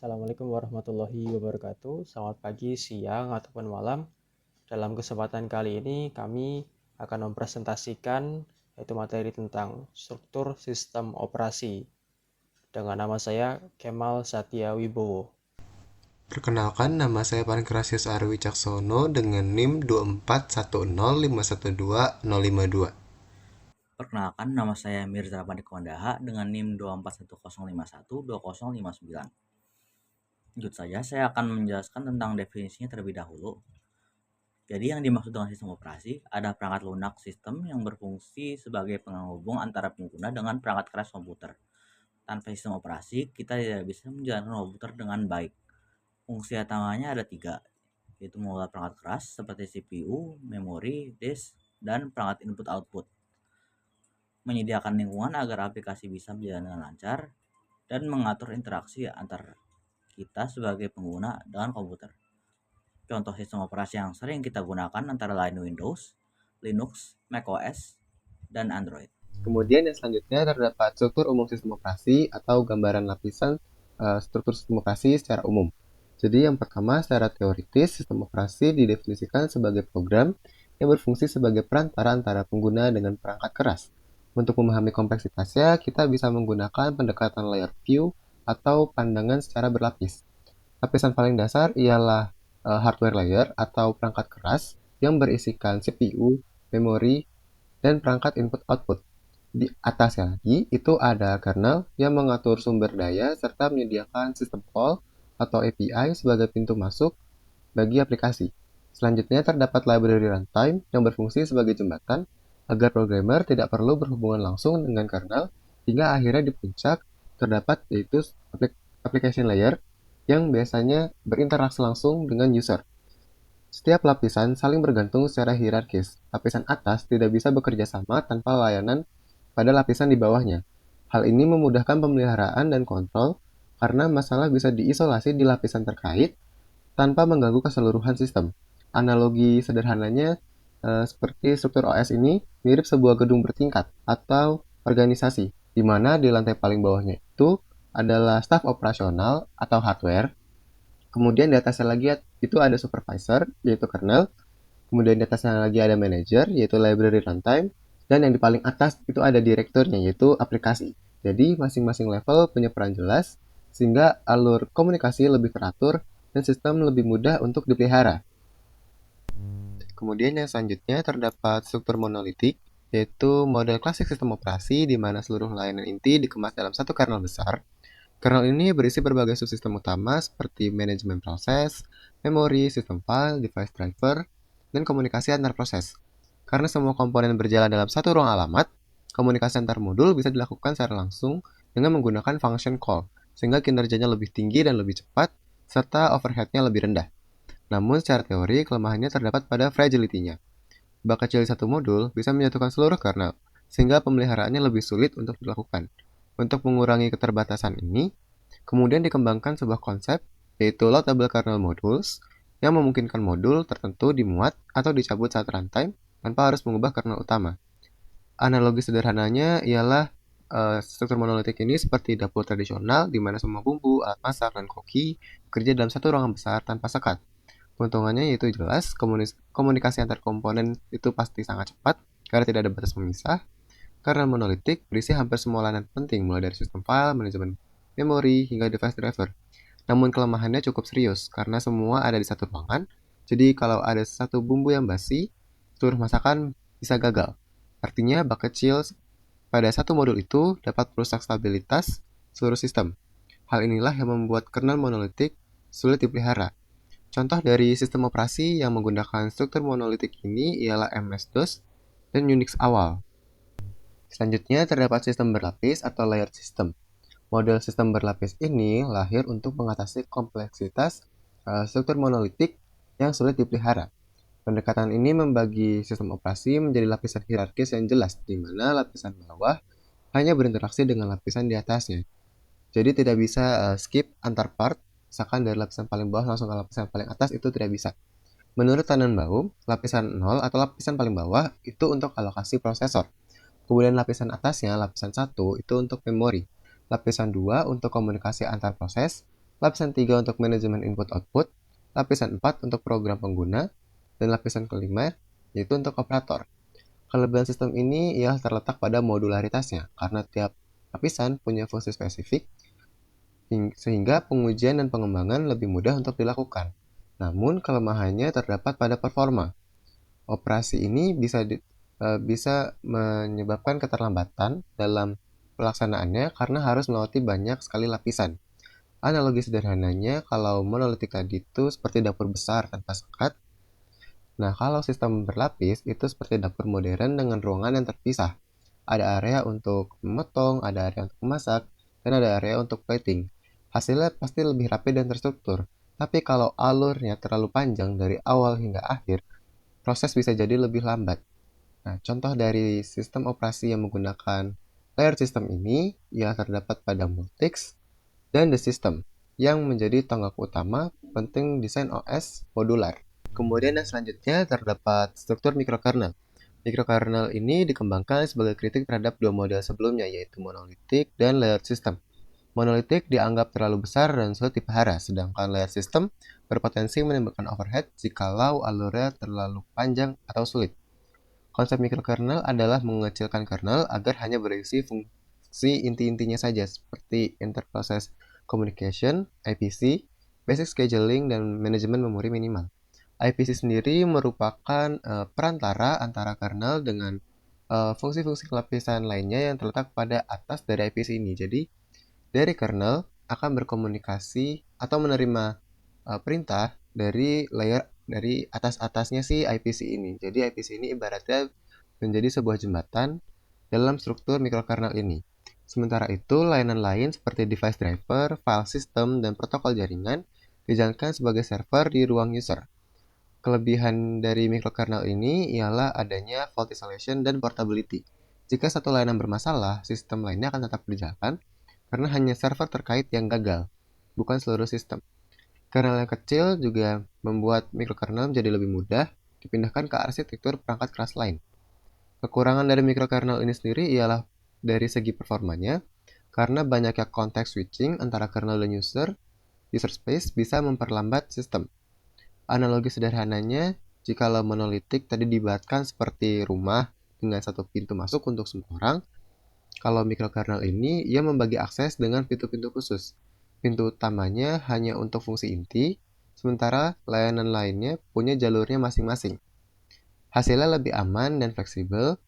Assalamualaikum warahmatullahi wabarakatuh. Selamat pagi, siang, ataupun malam. Dalam kesempatan kali ini kami akan mempresentasikan yaitu materi tentang struktur sistem operasi dengan nama saya Kemal Satya Wibowo. Perkenalkan, nama saya Pankrasius Arwi Caksono dengan NIM 24105120052. Perkenalkan, nama saya Mirza Pandikondaha dengan NIM 24105120059. Lanjut saja, saya akan menjelaskan tentang definisinya terlebih dahulu. Jadi yang dimaksud dengan sistem operasi, ada perangkat lunak sistem yang berfungsi sebagai penghubung antara pengguna dengan perangkat keras komputer. Tanpa sistem operasi, kita tidak bisa menjalankan komputer dengan baik. Fungsi utamanya ada 3, yaitu mengelola perangkat keras seperti CPU, memori, disk, dan perangkat input-output. Menyediakan lingkungan agar aplikasi bisa berjalan dengan lancar, dan mengatur interaksi antar kita sebagai pengguna dengan komputer. Contoh sistem operasi yang sering kita gunakan antara lain Windows, Linux, macOS, dan Android. Kemudian yang selanjutnya terdapat struktur umum sistem operasi atau gambaran lapisan struktur sistem operasi secara umum. Jadi yang pertama, secara teoritis, sistem operasi didefinisikan sebagai program yang berfungsi sebagai perantara antara pengguna dengan perangkat keras. Untuk memahami kompleksitasnya, kita bisa menggunakan pendekatan layer view atau pandangan secara berlapis. Lapisan paling dasar ialah hardware layer atau perangkat keras yang berisikan CPU, memori, dan perangkat input-output. Di atasnya lagi, itu ada kernel yang mengatur sumber daya serta menyediakan sistem call atau API sebagai pintu masuk bagi aplikasi. Selanjutnya terdapat library runtime yang berfungsi sebagai jembatan agar programmer tidak perlu berhubungan langsung dengan kernel hingga akhirnya di puncak terdapat yaitu application layer yang biasanya berinteraksi langsung dengan user. Setiap lapisan saling bergantung secara hierarkis. Lapisan atas tidak bisa bekerja sama tanpa layanan pada lapisan di bawahnya. Hal ini memudahkan pemeliharaan dan kontrol karena masalah bisa diisolasi di lapisan terkait tanpa mengganggu keseluruhan sistem. Analogi sederhananya seperti struktur OS ini mirip sebuah gedung bertingkat atau organisasi, di mana di lantai paling bawahnya itu adalah staf operasional atau hardware. Kemudian di atasnya lagi itu ada supervisor, yaitu kernel. Kemudian di atasnya lagi ada manager, yaitu library runtime. Dan yang di paling atas itu ada direkturnya, yaitu aplikasi. Jadi masing-masing level punya peran jelas, sehingga alur komunikasi lebih teratur dan sistem lebih mudah untuk dipelihara. Kemudian yang selanjutnya terdapat struktur monolitik, yaitu model klasik sistem operasi di mana seluruh layanan inti dikemas dalam satu kernel besar. Kernel ini berisi berbagai subsistem utama seperti manajemen proses, memori, sistem file, device driver, dan komunikasi antar proses. Karena semua komponen berjalan dalam satu ruang alamat, komunikasi antar modul bisa dilakukan secara langsung dengan menggunakan function call, sehingga kinerjanya lebih tinggi dan lebih cepat, serta overhead-nya lebih rendah. Namun secara teori, kelemahannya terdapat pada fragility-nya. Bug kecil di satu modul bisa menyatukan seluruh kernel, sehingga pemeliharaannya lebih sulit untuk dilakukan. Untuk mengurangi keterbatasan ini, kemudian dikembangkan sebuah konsep, yaitu loadable kernel modules, yang memungkinkan modul tertentu dimuat atau dicabut saat runtime tanpa harus mengubah kernel utama. Analogi sederhananya ialah struktur monolitik ini seperti dapur tradisional di mana semua bumbu, alat masak, dan koki bekerja dalam satu ruangan besar tanpa sekat. Keuntungannya yaitu jelas, komunikasi antar komponen itu pasti sangat cepat karena tidak ada batas pemisah. Karena monolitik berisi hampir semua layanan penting mulai dari sistem file, manajemen memori, hingga device driver. Namun kelemahannya cukup serius karena semua ada di satu ruangan. Jadi kalau ada satu bumbu yang basi, seluruh masakan bisa gagal. Artinya bug kecil pada satu modul itu dapat merusak stabilitas seluruh sistem. Hal inilah yang membuat kernel monolitik sulit dipelihara. Contoh dari sistem operasi yang menggunakan struktur monolitik ini ialah MS-DOS dan Unix awal. Selanjutnya terdapat sistem berlapis atau layered system. Model sistem berlapis ini lahir untuk mengatasi kompleksitas struktur monolitik yang sulit dipelihara. Pendekatan ini membagi sistem operasi menjadi lapisan hierarkis yang jelas, di mana lapisan bawah hanya berinteraksi dengan lapisan di atasnya. Jadi tidak bisa skip antar part, misalkan dari lapisan paling bawah langsung ke lapisan paling atas itu tidak bisa. Menurut Tannenbaum, lapisan 0 atau lapisan paling bawah itu untuk alokasi prosesor. Kemudian lapisan atasnya, lapisan 1 itu untuk memori. Lapisan 2 untuk komunikasi antar proses, lapisan 3 untuk manajemen input-output, lapisan 4 untuk program pengguna, dan lapisan kelima yaitu untuk operator. Kelebihan sistem ini ialah terletak pada modularitasnya, karena tiap lapisan punya fungsi spesifik, sehingga pengujian dan pengembangan lebih mudah untuk dilakukan. Namun, kelemahannya terdapat pada performa. Operasi ini bisa menyebabkan keterlambatan dalam pelaksanaannya karena harus melewati banyak sekali lapisan. Analogi sederhananya, kalau monolitik tadi itu seperti dapur besar tanpa sekat. Nah, kalau sistem berlapis, itu seperti dapur modern dengan ruangan yang terpisah. Ada area untuk memotong, ada area untuk memasak, dan ada area untuk plating. Hasilnya pasti lebih rapi dan terstruktur. Tapi kalau alurnya terlalu panjang dari awal hingga akhir, proses bisa jadi lebih lambat. Nah, contoh dari sistem operasi yang menggunakan layer system ini yang terdapat pada Multics dan The System, yang menjadi tonggak utama penting desain OS modular. Kemudian yang selanjutnya terdapat struktur mikrokernel. Mikrokernel ini dikembangkan sebagai kritik terhadap dua model sebelumnya, yaitu monolitik dan layered system. Monolitik dianggap terlalu besar dan sulit dipelihara, sedangkan layered system berpotensi menimbulkan overhead jikalau alurnya terlalu panjang atau sulit. Konsep mikrokernel adalah mengecilkan kernel agar hanya berisi fungsi inti-intinya saja, seperti interprocess communication, IPC, basic scheduling, dan manajemen memori minimal. IPC sendiri merupakan perantara antara kernel dengan fungsi-fungsi lapisan lainnya yang terletak pada atas dari IPC ini. Jadi, dari kernel akan berkomunikasi atau menerima perintah dari layer dari atas-atasnya si IPC ini. Jadi IPC ini ibaratnya menjadi sebuah jembatan dalam struktur mikrokernel ini. Sementara itu, layanan lain seperti device driver, file system, dan protokol jaringan dijalankan sebagai server di ruang user. Kelebihan dari mikrokernel ini ialah adanya fault isolation dan portability. Jika satu layanan bermasalah, sistem lainnya akan tetap berjalan karena hanya server terkait yang gagal, bukan seluruh sistem. Kernel yang kecil juga membuat mikrokernel menjadi lebih mudah dipindahkan ke arsitektur perangkat keras lain. Kekurangan dari mikrokernel ini sendiri ialah dari segi performanya, karena banyaknya context switching antara kernel dan user space bisa memperlambat sistem. Analogi sederhananya, jikalau monolitik tadi dibuatkan seperti rumah dengan satu pintu masuk untuk semua orang, kalau mikrokernel ini ia membagi akses dengan pintu-pintu khusus. Pintu utamanya hanya untuk fungsi inti, sementara layanan lainnya punya jalurnya masing-masing. Hasilnya lebih aman dan fleksibel,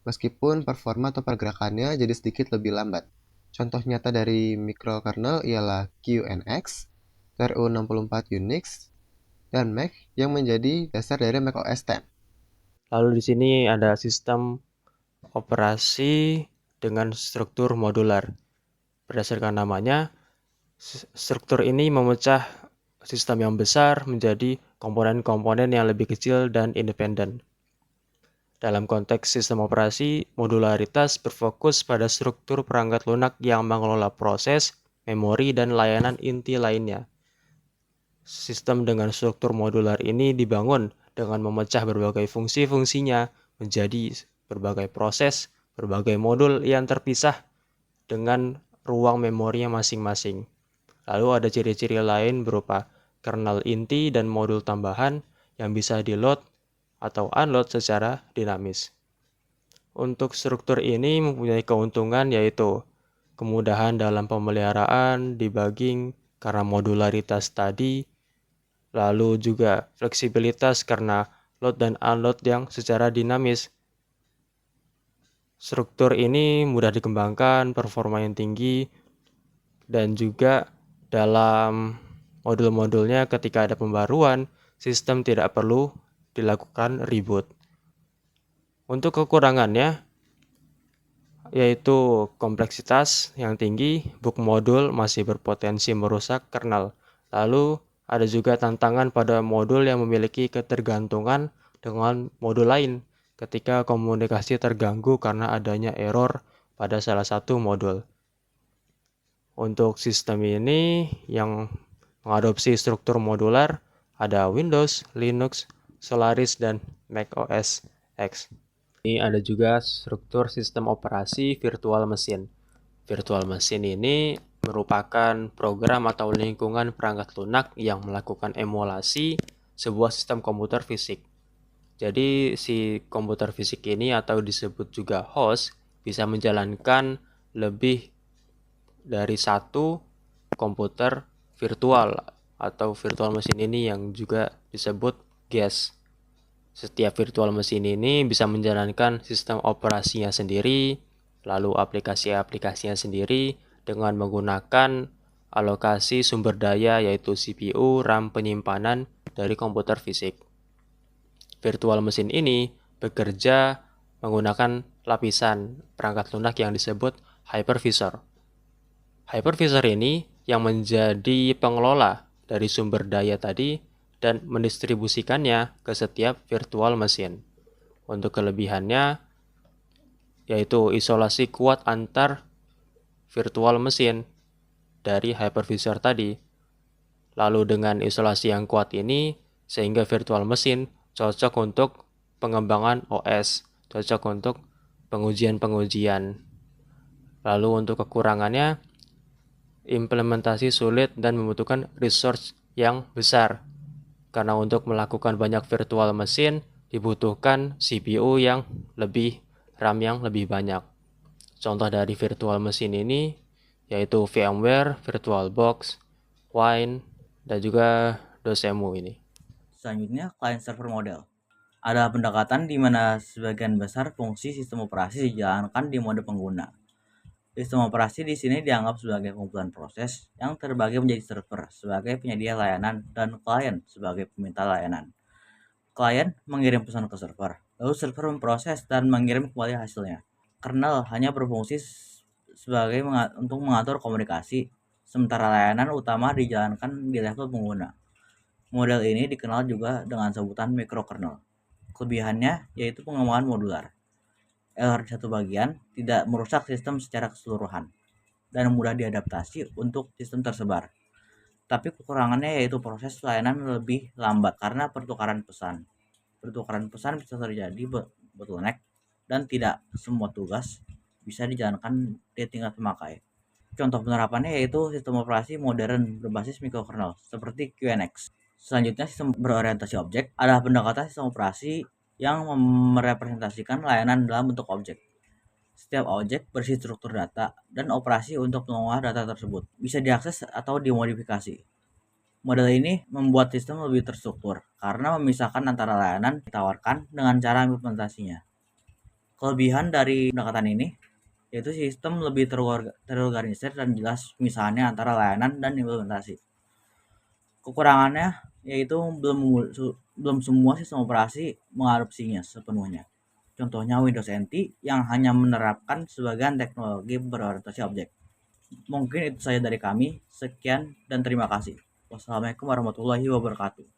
meskipun performa atau pergerakannya jadi sedikit lebih lambat. Contoh nyata dari mikrokernel ialah QNX, TRU64 Unix, dan Mac yang menjadi dasar dari macOS X. Lalu di sini ada sistem operasi dengan struktur modular. Berdasarkan namanya, struktur ini memecah sistem yang besar menjadi komponen-komponen yang lebih kecil dan independen. Dalam konteks sistem operasi, modularitas berfokus pada struktur perangkat lunak yang mengelola proses, memori, dan layanan inti lainnya. Sistem dengan struktur modular ini dibangun dengan memecah berbagai fungsi-fungsinya menjadi berbagai proses, berbagai modul yang terpisah dengan ruang memorinya masing-masing. Lalu ada ciri-ciri lain berupa kernel inti dan modul tambahan yang bisa di-load atau unload secara dinamis. Untuk struktur ini mempunyai keuntungan yaitu kemudahan dalam pemeliharaan, debugging karena modularitas tadi, lalu juga fleksibilitas karena load dan unload yang secara dinamis. Struktur ini mudah dikembangkan, performa yang tinggi, dan juga dalam modul-modulnya ketika ada pembaruan, sistem tidak perlu dilakukan reboot. Untuk kekurangannya, yaitu kompleksitas yang tinggi, book modul masih berpotensi merusak kernel. Lalu ada juga tantangan pada modul yang memiliki ketergantungan dengan modul lain ketika komunikasi terganggu karena adanya error pada salah satu modul. Untuk sistem ini yang mengadopsi struktur modular ada Windows, Linux, Solaris, dan macOS X. Ini ada juga struktur sistem operasi virtual machine. Virtual machine ini merupakan program atau lingkungan perangkat lunak yang melakukan emulasi sebuah sistem komputer fisik. Jadi si komputer fisik ini atau disebut juga host bisa menjalankan lebih dari satu komputer virtual atau virtual mesin ini yang juga disebut GES. Setiap virtual mesin ini bisa menjalankan sistem operasinya sendiri, lalu aplikasi-aplikasinya sendiri dengan menggunakan alokasi sumber daya yaitu CPU, RAM, penyimpanan dari komputer fisik. Virtual mesin ini bekerja menggunakan lapisan perangkat lunak yang disebut hypervisor. Hypervisor ini yang menjadi pengelola dari sumber daya tadi dan mendistribusikannya ke setiap virtual mesin. Untuk kelebihannya yaitu isolasi kuat antar virtual mesin dari hypervisor tadi. Lalu dengan isolasi yang kuat ini sehingga virtual mesin cocok untuk pengembangan OS, cocok untuk pengujian-pengujian. Lalu untuk kekurangannya, implementasi sulit dan membutuhkan resource yang besar. Karena untuk melakukan banyak virtual mesin dibutuhkan CPU yang lebih, RAM yang lebih banyak. Contoh dari virtual mesin ini yaitu VMware, VirtualBox, Wine, dan juga Dosemu ini. Selanjutnya, client server model. Ada pendekatan di mana sebagian besar fungsi sistem operasi dijalankan di mode pengguna. Sistem operasi di sini dianggap sebagai kumpulan proses yang terbagi menjadi server sebagai penyedia layanan dan klien sebagai peminta layanan. Klien mengirim pesan ke server, lalu server memproses dan mengirim kembali hasilnya. Kernel hanya berfungsi sebagai untuk mengatur komunikasi, sementara layanan utama dijalankan di level pengguna. Model ini dikenal juga dengan sebutan microkernel. Kelebihannya yaitu pengembangan modular. Error di satu bagian tidak merusak sistem secara keseluruhan dan mudah diadaptasi untuk sistem tersebar. Tapi kekurangannya yaitu proses layanan lebih lambat karena pertukaran pesan. Pertukaran pesan bisa terjadi bottleneck dan tidak semua tugas bisa dijalankan di tingkat pemakai. Contoh penerapannya yaitu sistem operasi modern berbasis microkernel seperti QNX. Selanjutnya, sistem berorientasi objek adalah pendekatan sistem operasi yang merepresentasikan layanan dalam bentuk objek. Setiap objek berisi struktur data dan operasi untuk mengolah data tersebut bisa diakses atau dimodifikasi. Model ini membuat sistem lebih terstruktur karena memisahkan antara layanan ditawarkan dengan cara implementasinya. Kelebihan dari pendekatan ini yaitu sistem lebih terorganisir dan jelas pemisahannya antara layanan dan implementasi. Kekurangannya yaitu belum semua sistem operasi mengadopsinya sepenuhnya. Contohnya Windows NT yang hanya menerapkan sebagian teknologi berorientasi objek. Mungkin itu saja dari kami. Sekian dan terima kasih. Wassalamualaikum warahmatullahi wabarakatuh.